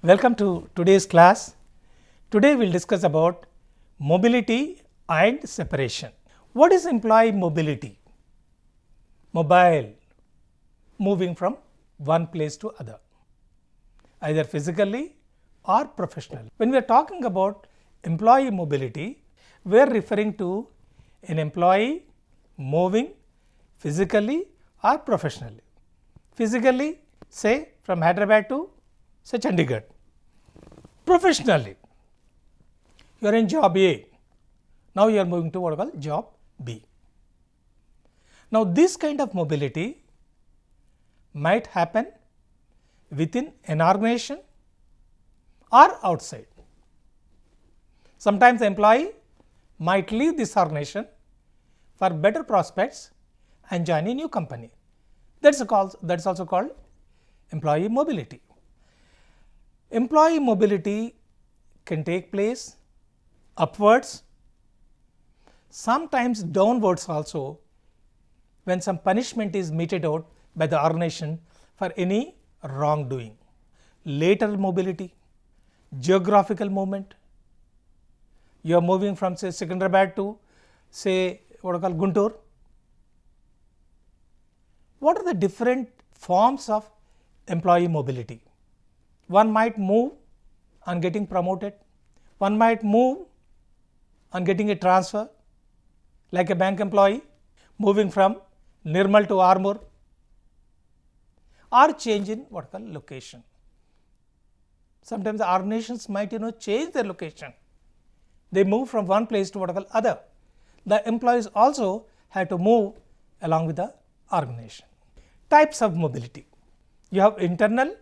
Welcome to today's class. Today we will discuss about mobility and separation. What is employee mobility? Mobile, moving from one place to other, either physically or professionally. When we are talking about employee mobility, we are referring to an employee moving physically or professionally. Physically, say from Hyderabad to say Chandigarh. Professionally, you are in job A, now you are moving to what we call job B. Now, this kind of mobility might happen within an organization or outside. Sometimes the employee might leave this organization for better prospects and join a new company. That's also called employee mobility. Employee mobility can take place upwards, sometimes downwards also, when some punishment is meted out by the organization for any wrongdoing. Lateral mobility, geographical movement. You are moving from say Secunderabad to say what we call Guntur. What are the different forms of employee mobility? One might move on getting promoted, one might move on getting a transfer, like a bank employee moving from Nirmal to Armoor, or change in what we call location. Sometimes the organizations might change their location. They move from one place to what we call other. The employees also have to move along with the organization. Types of mobility. You have internal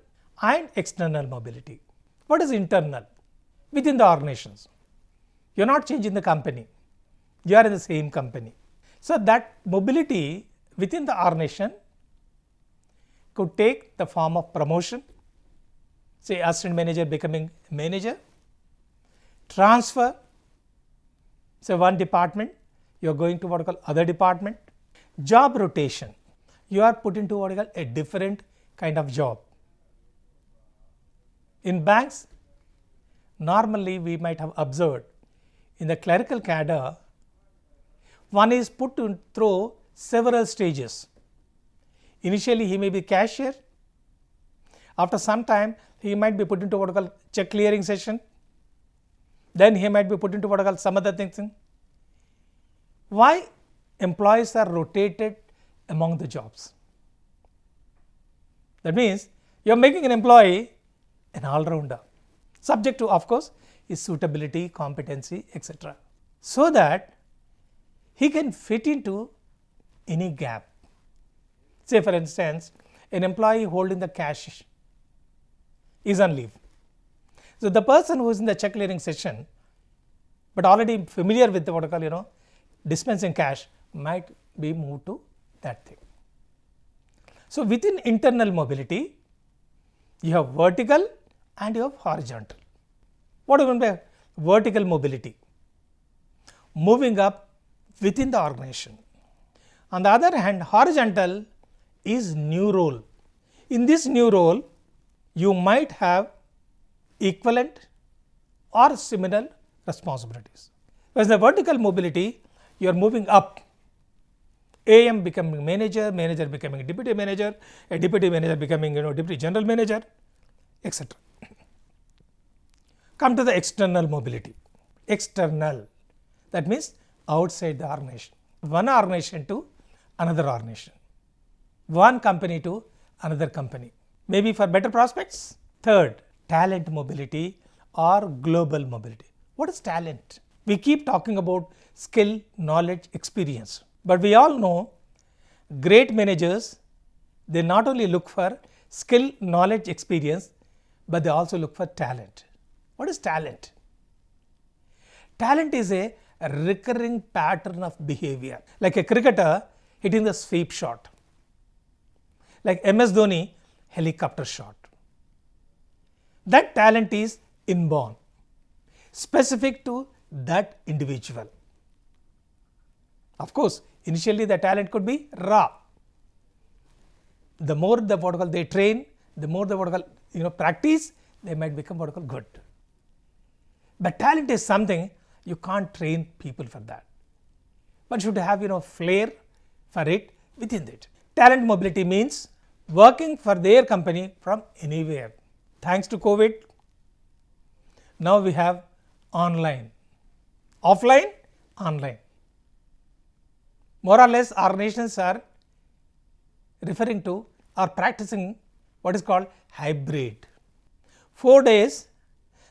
and external mobility. What is internal? Within the organizations. You are not changing the company. You are in the same company. So, that mobility within the organization could take the form of promotion, say assistant manager becoming manager, transfer, say one department, you are going to what we call other department, job rotation, you are put into what we call a different kind of job. In banks, normally we might have observed in the clerical cadre, one is put through several stages. Initially, he may be cashier. After some time, he might be put into what we call check clearing session. Then he might be put into what we call some other things. Why employees are rotated among the jobs? That means you are making an employee an all-rounder, subject to of course his suitability, competency, etc. so that he can fit into any gap. Say for instance, an employee holding the cash is on leave. So, the person who is in the check clearing session, but already familiar with the what I call dispensing cash, might be moved to that thing. So, within internal mobility, you have vertical and you have horizontal. What do you mean by vertical mobility? Moving up within the organization. On the other hand, horizontal is new role. In this new role, you might have equivalent or similar responsibilities. Whereas the vertical mobility, you are moving up. AM becoming manager, manager becoming deputy manager, a deputy manager becoming deputy general manager, etc. Come to the external mobility. External, that means outside the organization. One organization to another organization. One company to another company. Maybe for better prospects. Third, talent mobility or global mobility. What is talent? We keep talking about skill, knowledge, experience. But we all know great managers, they not only look for skill, knowledge, experience, but they also look for talent. What is talent? Talent is a recurring pattern of behavior. Like a cricketer hitting the sweep shot. Like MS Dhoni, helicopter shot. That talent is inborn, specific to that individual. Of course, initially the talent could be raw. The more the they train, the more the practice, they might become what we call good. But talent is something you can't train people for that. One should have flair for it within it. Talent mobility means working for their company from anywhere. Thanks to COVID, now we have online, offline, online. More or less organizations are referring to or practicing what is called hybrid. 4 days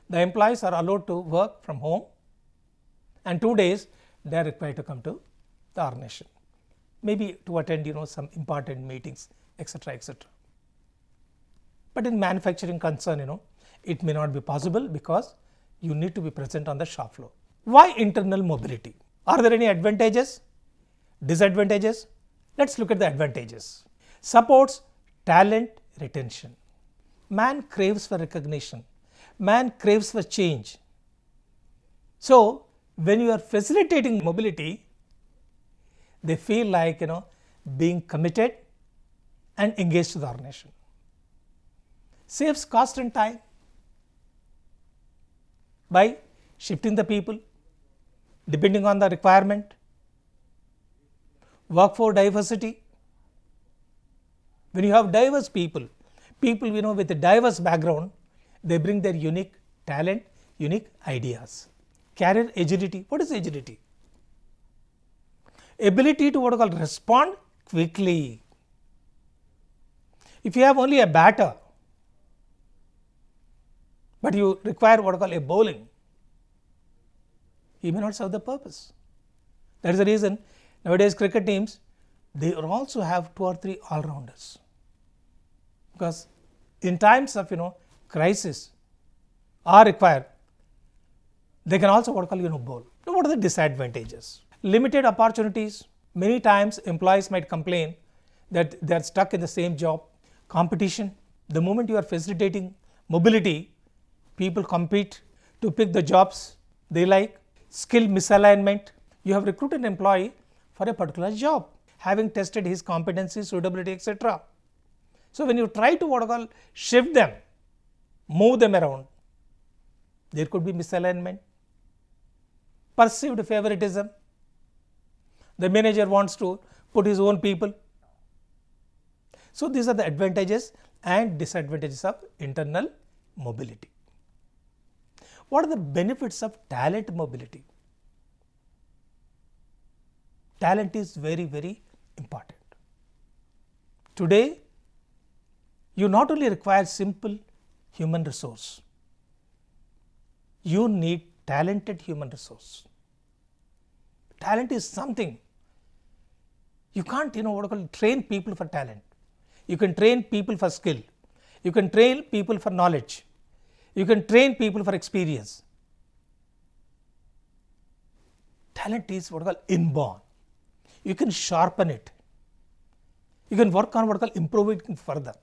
the employees are allowed to work from home and 2 days they are required to come to the organization, maybe to attend some important meetings, etc., etc. But in manufacturing concern, it may not be possible because you need to be present on the shop floor. Why internal mobility? Are there any advantages, disadvantages? Let's look at the advantages. Supports talent retention. Man craves for recognition. Man craves for change. So when you are facilitating mobility, they feel like being committed and engaged to the organization. Saves cost and time by shifting the people depending on the requirement. Workforce diversity. When you have diverse people with a diverse background, they bring their unique talent, unique ideas. Career agility. What is agility? Ability to respond quickly. If you have only a batter, but you require a bowling, he may not serve the purpose. That is the reason nowadays cricket teams, they also have 2 or 3 all-rounders. Because in times of crisis are required, they can also bowl. Now, what are the disadvantages? Limited opportunities. Many times employees might complain that they are stuck in the same job. Competition. The moment you are facilitating mobility, people compete to pick the jobs they like. Skill misalignment. You have recruited an employee for a particular job, having tested his competency, suitability, etc. So when you try to shift them, move them around, there could be misalignment. Perceived favoritism. The manager wants to put his own people. So these are the advantages and disadvantages of internal mobility. What are the benefits of talent mobility? Talent is very, very important. Today, you not only require simple human resource, you need talented human resource. Talent is something you can't train people for talent. You can train people for skill. You can train people for knowledge. You can train people for experience. Talent is inborn. You can sharpen it. You can work on improve it further.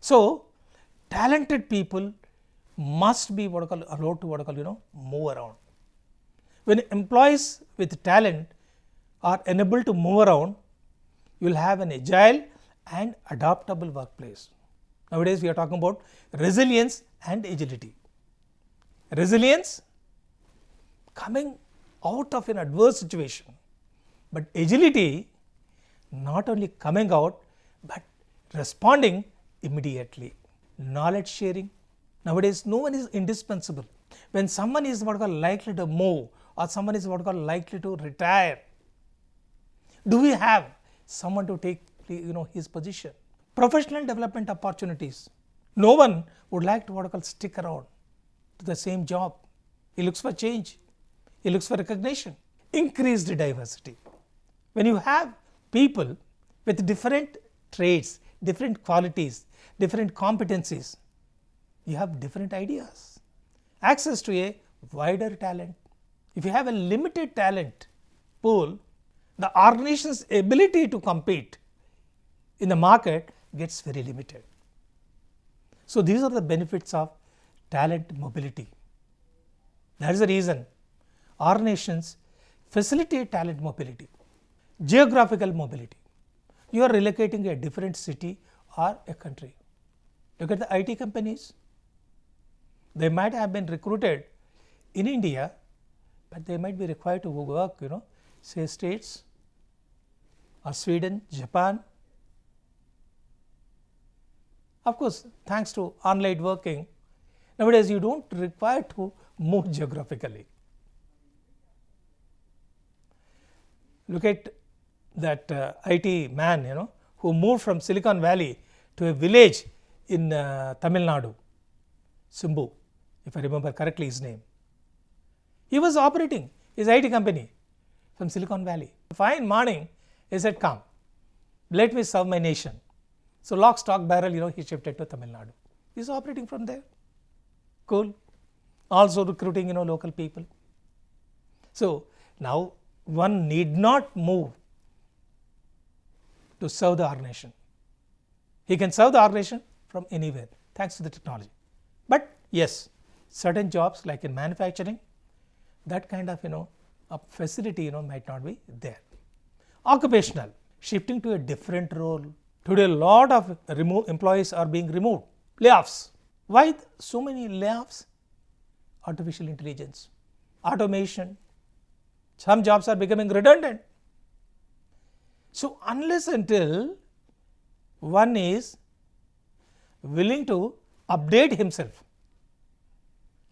So talented people must be allowed to move around. When employees with talent are enabled to move around, you will have an agile and adaptable workplace. Nowadays we are talking about resilience and agility. Resilience, coming out of an adverse situation, but agility, not only coming out but responding immediately. Knowledge sharing. Nowadays no one is indispensable. When someone is likely to move or someone is likely to retire, do we have someone to take his position? Professional development opportunities. No one would like to stick around to the same job. He looks for change. He looks for recognition. Increased diversity. When you have people with different traits, different qualities, different competencies, you have different ideas. Access to a wider talent. If you have a limited talent pool, the organization's ability to compete in the market gets very limited. So these are the benefits of talent mobility. That is the reason organizations facilitate talent mobility. Geographical mobility. You are relocating a different city or a country. Look at the IT companies. They might have been recruited in India, but they might be required to work, say States or Sweden, Japan. Of course, thanks to online working, nowadays you don't require to move geographically. Look at that IT man, who moved from Silicon Valley to a village in Tamil Nadu, Simbu, if I remember correctly his name. He was operating his IT company from Silicon Valley. Fine morning, he said, come, let me serve my nation. So lock, stock, barrel, he shifted to Tamil Nadu. He's operating from there. Cool. Also recruiting, local people. So now one need not move to serve the organization. He can serve the organization from anywhere thanks to the technology. But yes, certain jobs like in manufacturing, that kind of a facility might not be there. Occupational, shifting to a different role. Today a lot of employees are being removed. Layoffs. Why so many layoffs? Artificial intelligence, automation. Some jobs are becoming redundant. So unless until one is willing to update himself,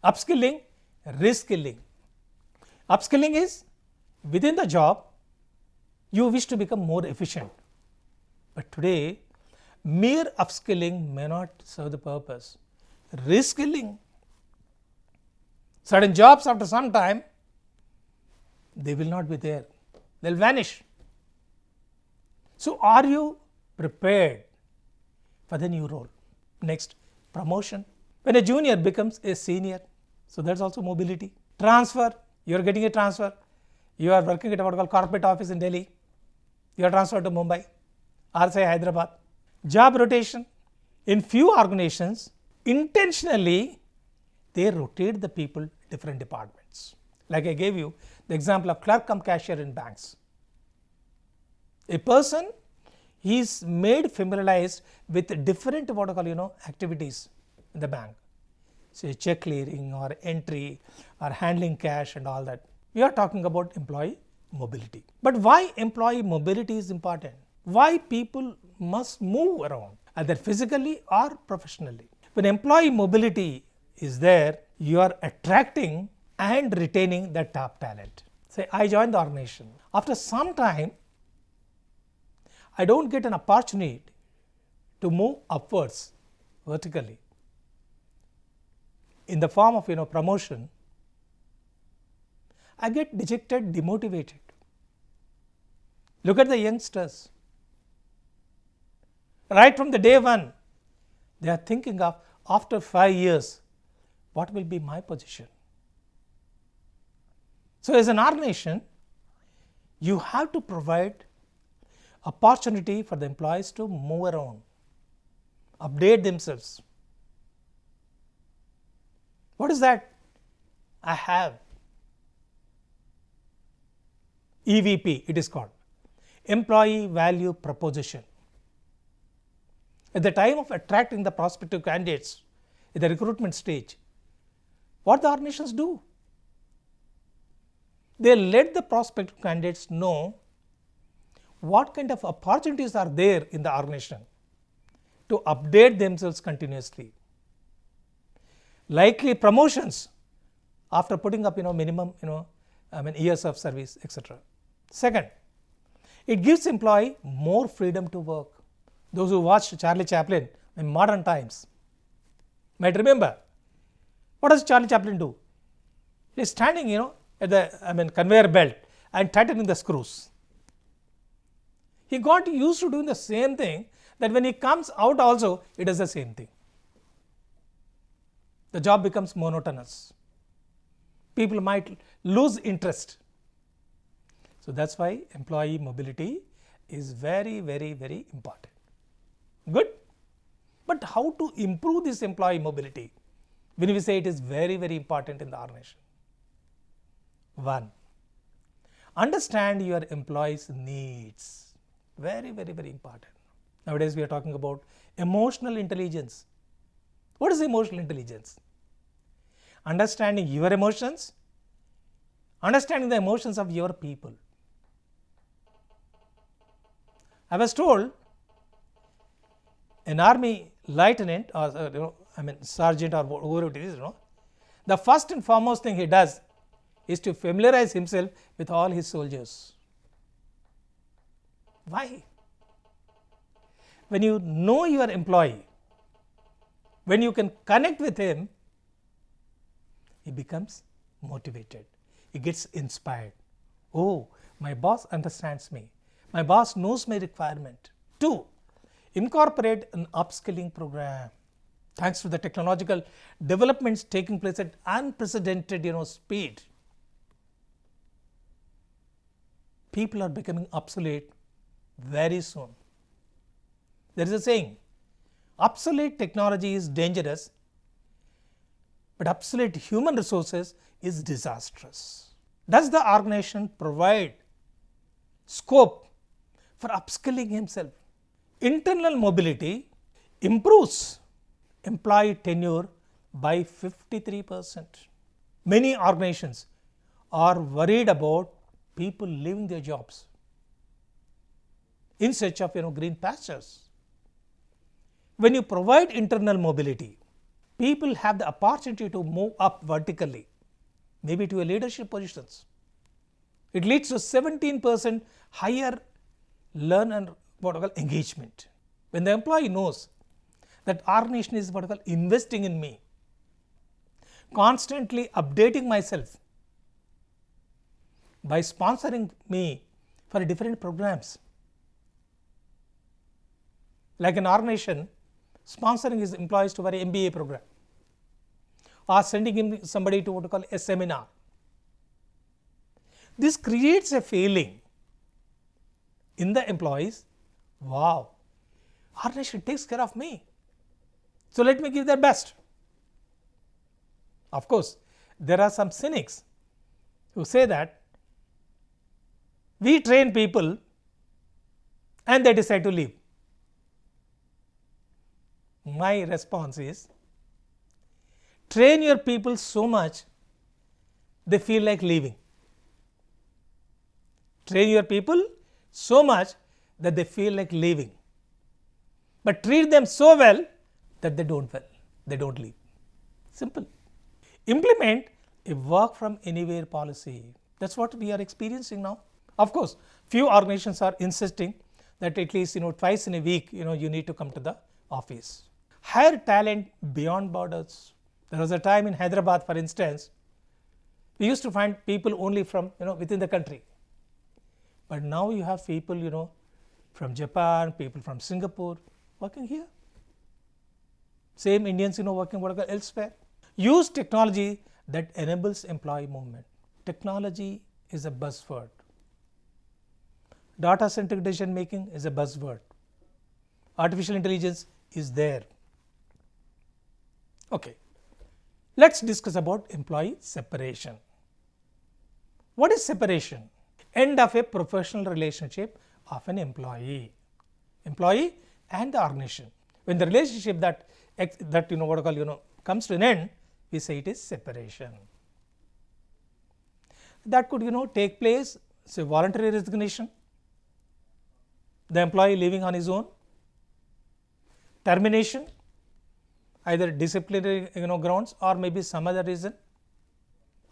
upskilling, reskilling. Upskilling is within the job, you wish to become more efficient. But today, mere upskilling may not serve the purpose. Reskilling. Certain jobs after some time, they will not be there. They'll vanish. So are you prepared for the new role? Next, promotion. When a junior becomes a senior, so that's also mobility. Transfer. You are getting a transfer. You are working at what called corporate office in Delhi. You are transferred to Mumbai or say Hyderabad. Job rotation. In few organizations, intentionally, they rotate the people different departments. Like I gave you the example of clerk cum cashier in banks. A person, he is made familiarized with different activities in the bank. Say check clearing or entry or handling cash and all that. We are talking about employee mobility. But why employee mobility is important? Why people must move around, either physically or professionally? When employee mobility is there, you are attracting and retaining the top talent. Say I joined the organization. After some time, I don't get an opportunity to move upwards vertically in the form of promotion. I get dejected, demotivated. Look at the youngsters. Right from the day one, they are thinking of after 5 years, what will be my position? So as an organization, you have to provide opportunity for the employees to move around, update themselves. What is that? I have EVP, it is called Employee Value Proposition. At the time of attracting the prospective candidates in the recruitment stage, what the organizations do? They let the prospective candidates know what kind of opportunities are there in the organization to update themselves continuously. Likely promotions after putting up minimum years of service, etc. Second, it gives employee more freedom to work. Those who watched Charlie Chaplin in modern times might remember. What does Charlie Chaplin do? He is standing at the conveyor belt and tightening the screws. He got used to doing the same thing, that when he comes out also, it is the same thing. The job becomes monotonous. People might lose interest. So that's why employee mobility is very, very, very important. Good. But how to improve this employee mobility? When we say it is very, very important in the organization. 1. Understand your employees' needs. Very, very, very important. Nowadays we are talking about emotional intelligence. What is emotional intelligence? understanding your emotions, understanding the emotions of your people. I was told an army lieutenant or sergeant or whoever it is, the first and foremost thing he does is to familiarize himself with all his soldiers. Why? When you know your employee, when you can connect with him, he becomes motivated. He gets inspired. Oh, my boss understands me. My boss knows my requirement. 2. Incorporate an upskilling program. Thanks to the technological developments taking place at unprecedented speed, people are becoming obsolete very soon. There is a saying, obsolete technology is dangerous, but obsolete human resources is disastrous. Does the organization provide scope for upskilling himself? Internal mobility improves employee tenure by 53%. Many organizations are worried about people leaving their jobs in search of green pastures. When you provide internal mobility, people have the opportunity to move up vertically, maybe to a leadership positions. It leads to 17% higher engagement. When the employee knows that organization is investing in me, constantly updating myself by sponsoring me for different programs, like an organization sponsoring his employees to an MBA program or sending him somebody to a seminar. This creates a feeling in the employees, wow, organization takes care of me, so let me give their best. Of course, there are some cynics who say that we train people and they decide to leave. My response is, train your people so much they feel like leaving. Train your people so much that they feel like leaving, but treat them so well that they don't leave. Simple. Implement a work from anywhere policy. That's what we are experiencing now. Of course, few organizations are insisting that at least twice in a week you need to come to the office. Hire talent beyond borders. There was a time in Hyderabad, for instance, we used to find people only from within the country, but now you have people from Japan, people from Singapore working here. Same Indians working elsewhere. Use technology that enables employee movement. Technology is a buzzword. Data centric decision making is a buzzword. Artificial intelligence is there. Okay, let's discuss about employee separation. What is separation? End of a professional relationship of an employee and the organization. When the relationship that comes to an end, we say it is separation. That could take place, say voluntary resignation, the employee leaving on his own, termination, either disciplinary grounds or maybe some other reason,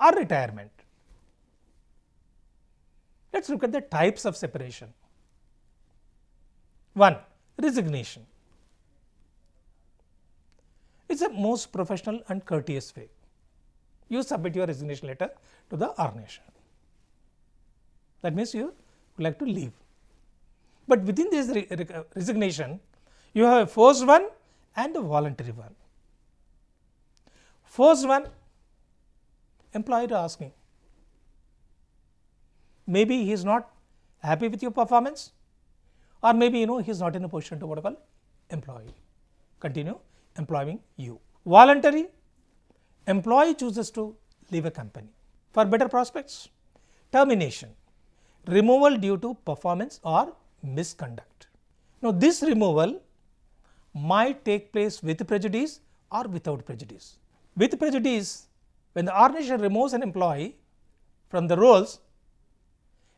or retirement. Let's look at the types of separation. 1. Resignation. It's the most professional and courteous way. You submit your resignation letter to the organization. That means you would like to leave. But within this resignation, you have a forced one and a voluntary one. Forced one, employer is asking, maybe he is not happy with your performance, or maybe he is not in a position to continue employing you. Voluntary, employee chooses to leave a company for better prospects. Termination, removal due to performance or misconduct. Now this removal might take place with prejudice or without prejudice. With prejudice When the organization removes an employee from the roles,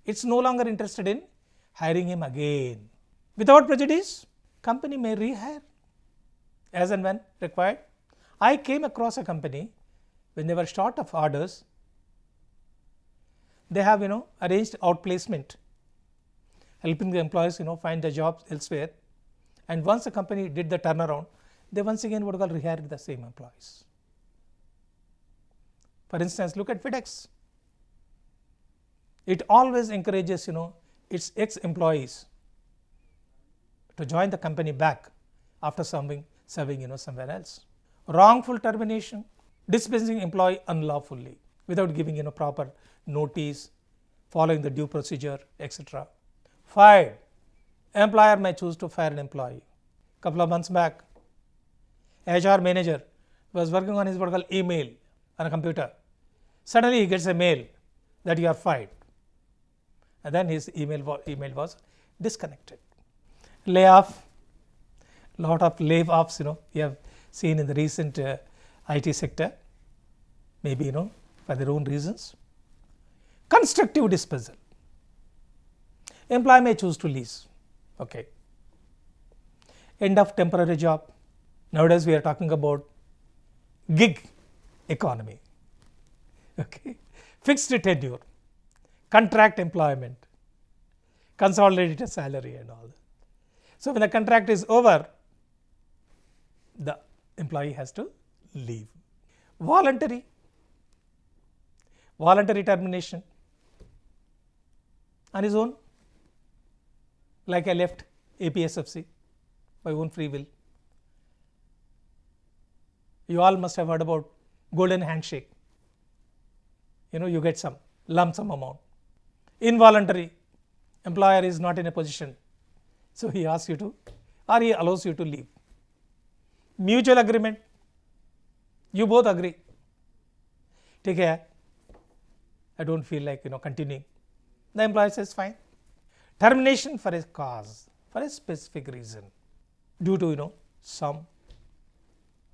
it's no longer interested in hiring him again. Without prejudice, company may rehire as and when required. I came across a company when they were short of orders, they have arranged outplacement, helping the employees find the jobs elsewhere, and once the company did the turnaround, they once again would rehire the same employees. For instance, look at FedEx. It always encourages its ex-employees to join the company back after serving somewhere else. Wrongful termination, dismissing employee unlawfully without giving proper notice, following the due procedure, etc. Fired. Employer may choose to fire an employee. Couple of months back, HR manager was working on his what called email on a computer. Suddenly he gets a mail that you are fired, and then his email was disconnected. Layoff, lot of layoffs you have seen in the recent IT sector, maybe for their own reasons. Constructive dispersal. Employee may choose to leave. Okay. End of temporary job. Nowadays we are talking about gig economy. Okay. Fixed tenure, contract employment, consolidated salary and all. So when the contract is over, the employee has to leave. Voluntary termination on his own, like I left APSFC by own free will. You all must have heard about golden handshake. You get some lump sum amount. Involuntary, employer is not in a position, so he asks you to, or he allows you to leave. Mutual agreement, you both agree, take care, I don't feel like continuing. The employer says fine. Termination for a cause, for a specific reason, due to some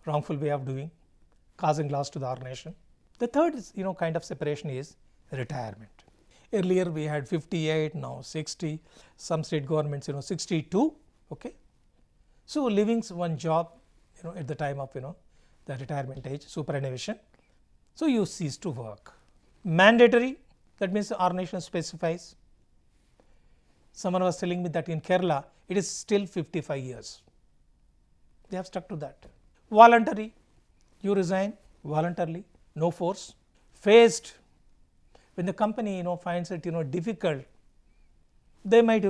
wrongful way of doing, causing loss to the organization. The third is kind of separation is retirement. Earlier we had 58, now 60, some state governments 62. Okay, so leaving one job at the time of the retirement age, superannuation, so you cease to work. Mandatory, that means the organization specifies. Someone was telling me that in Kerala it is still 55 years. They have stuck to that. Voluntary, you resign voluntarily, no force. Phased, when the company finds it difficult, they might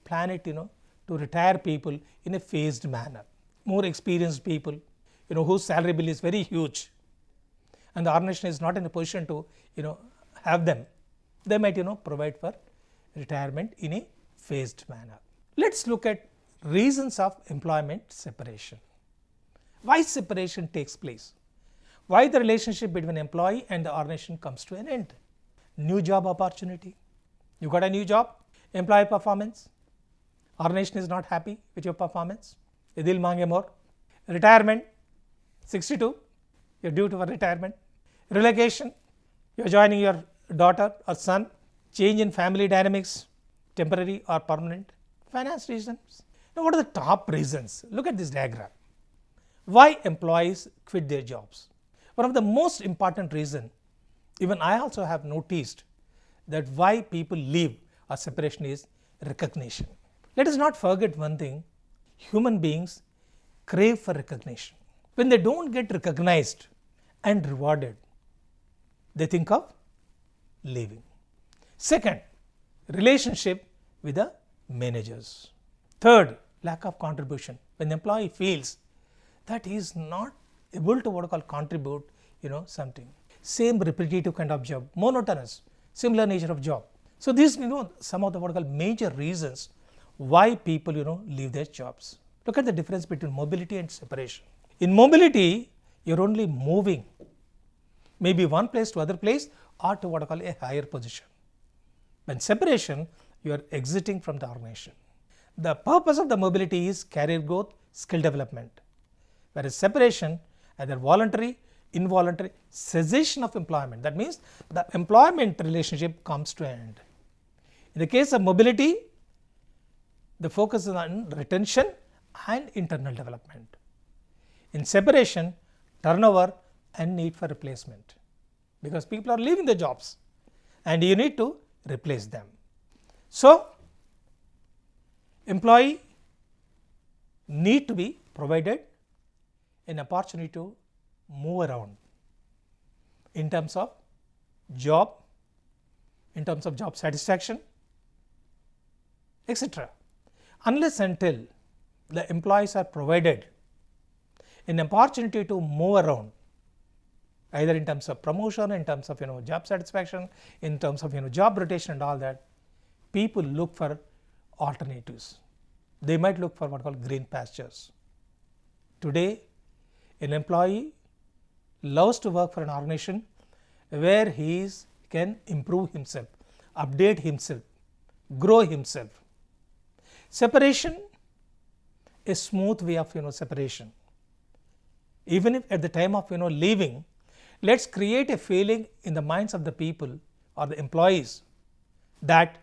plan it to retire people in a phased manner. More experienced people whose salary bill is very huge, and the organization is not in a position to have them, they might provide for retirement in a phased manner. Let's look at reasons of employment separation. Why separation takes place? Why the relationship between employee and the organization comes to an end? New job opportunity. You got a new job, employee performance, organization is not happy with your performance, idil mange more. Retirement, 62, you're due to a retirement. Relocation, you're joining your daughter or son. Change in family dynamics, temporary or permanent. Finance reasons. Now what are the top reasons? Look at this diagram. Why employees quit their jobs? One of the most important reason, even I also have noticed, that why people leave or separation is recognition. Let us not forget one thing, human beings crave for recognition. When they don't get recognized and rewarded, they think of leaving. Second, relationship with the managers. Third, lack of contribution. When the employee feels that he is not able to contribute something. Same repetitive kind of job, monotonous, similar nature of job. So these some of the major reasons why people leave their jobs. Look at the difference between mobility and separation. In mobility, you're only moving maybe one place to other place or to a higher position. When separation, you are exiting from the organization. The purpose of the mobility is career growth, skill development. Whereas separation, either voluntary, involuntary cessation of employment. That means the employment relationship comes to an end. In the case of mobility, the focus is on retention and internal development. In separation, turnover and need for replacement, because people are leaving the jobs and you need to replace them. So, employee need to be provided an opportunity to move around in terms of job, in terms of job satisfaction, etc. Unless until the employees are provided an opportunity to move around, either in terms of promotion, in terms of job satisfaction, in terms of job rotation and all that, people look for alternatives. They might look for what are called green pastures. Today, an employee loves to work for an organization where he can improve himself, update himself, grow himself. Separation is a smooth way of separation. Even if at the time of leaving, let's create a feeling in the minds of the people or the employees that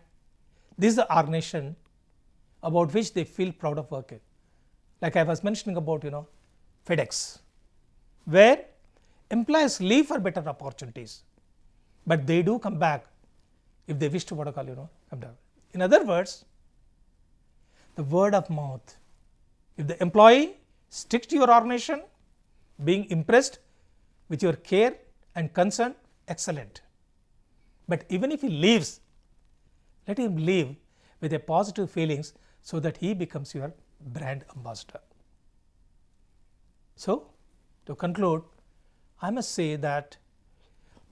this is the organization about which they feel proud of working. Like I was mentioning about FedEx, where employees leave for better opportunities, but they do come back if they wish to come down. In other words, the word of mouth. If the employee sticks to your organization, being impressed with your care and concern, excellent. But even if he leaves, let him leave with a positive feelings so that he becomes your brand ambassador. So, to conclude, I must say that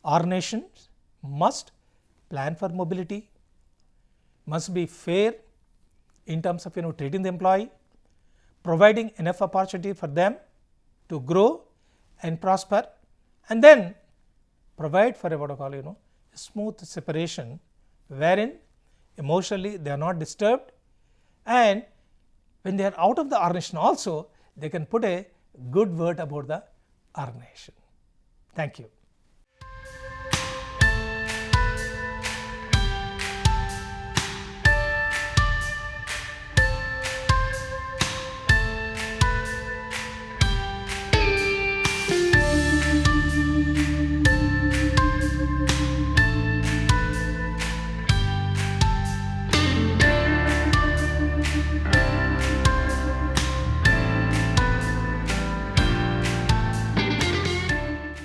organizations must plan for mobility, must be fair in terms of treating the employee, providing enough opportunity for them to grow and prosper, and then provide for a what I call a smooth separation wherein emotionally they are not disturbed, and when they are out of the organization also they can put a good word about the organization. Thank you.